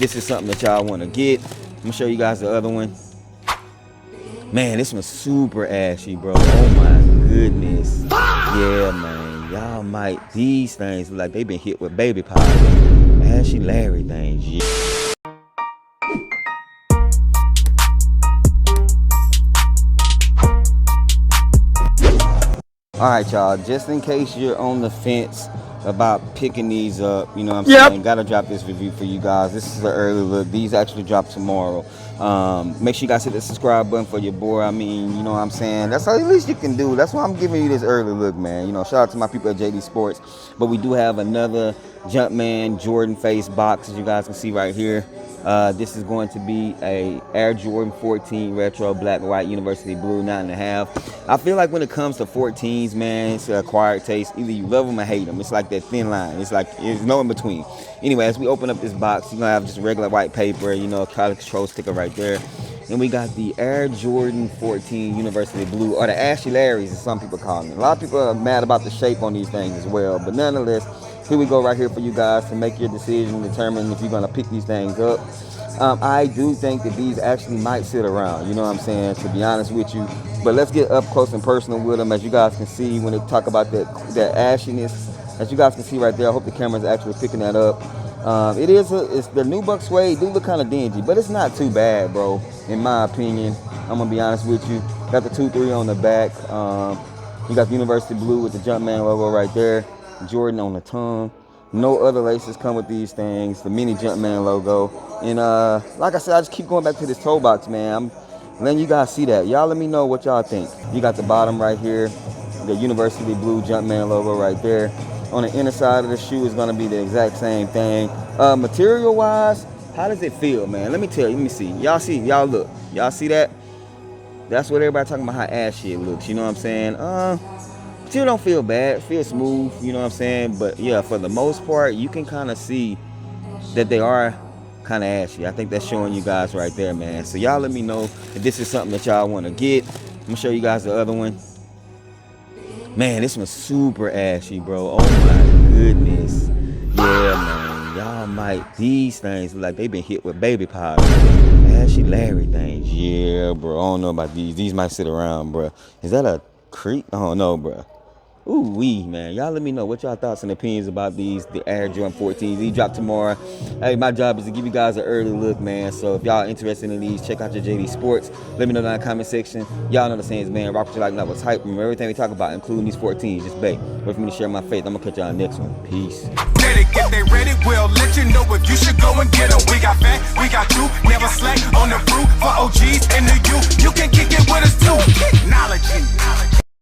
This is something that y'all want to get. I'm gonna show you guys the other one. Man, this one's super ashy, bro. Oh my goodness. Yeah, man. Y'all might, these things look like they've been hit with baby powder. Ashy Larry things, yeah. All right, y'all, just in case you're on the fence about picking these up, you know what I'm saying? Gotta drop this review for you guys. This is an early look. These actually drop tomorrow. Make sure you guys hit the subscribe button for your boy. I mean, you know what I'm saying? That's all the least you can do. That's why I'm giving you this early look, man. You know, shout out to my people at JD Sports. But we do have another Jumpman Jordan face box, as you guys can see right here. This is going to be a Air Jordan 14 retro black and white University blue 9.5. I feel like when it comes to 14s, man, it's an acquired taste. Either you love them or hate them. It's like that thin line. It's like there's no in between. Anyway, as we open up this box, you're gonna have just regular white paper, you know, quality control sticker right there. Then we got the Air Jordan 14 University blue, or the Ashy Larrys, as some people call them. A lot of people are mad about the shape on these things as well, but nonetheless, here we go right here for you guys to make your decision, determine if you're gonna pick these things up. I do think that these actually might sit around, you know what I'm saying, to be honest with you. But let's get up close and personal with them. As you guys can see, when they talk about that ashiness, as you guys can see right there, I hope the camera's actually picking that up. It's the nubuck suede. Do look kind of dingy, but it's not too bad, bro, in my opinion. I'm gonna be honest with you. Got the 2-3 on the back. You got the University blue with the Jumpman logo right there. Jordan on the tongue. No other laces come with these things. The mini Jumpman logo. And like I said, I just keep going back to this toe box, man. I'm letting you guys see that. Y'all let me know what y'all think. You got the bottom right here, the University blue Jumpman logo right there. On the inner side of the shoe is gonna be the exact same thing. Material wise, how does it feel, man? Let me tell you, let me see. Y'all see, y'all look. Y'all see that? That's what everybody talking about, how ashy it looks, you know what I'm saying? Still don't feel bad, it feels smooth, you know what I'm saying? But yeah, for the most part, you can kind of see that they are kind of ashy. I think that's showing you guys right there, man. So y'all let me know if this is something that y'all want to get. I'm gonna show you guys the other one. Man, this one's super ashy, bro. Oh my goodness. Yeah, man. Y'all might, these things look like they've been hit with baby powder. Ashy Larry things. Yeah, bro. I don't know about these. These might sit around, bro. Is that a creep? I don't know, bro. Ooh wee, man. Y'all let me know what y'all thoughts and opinions about these, the Air Jordan 14s. These drop tomorrow. Hey, my job is to give you guys an early look, man. So if y'all interested in these, check out your JD Sports. Let me know down in the comment section. Y'all know the saying, man. Rock what you like, not what's hype. Remember everything we talk about, including these 14s. Just bait. Wait for me to share my faith. I'm gonna catch y'all next one. Peace. If they ready, we'll let you know if you should go and get them. We got fat, we got you, never slack on the fruit for OG.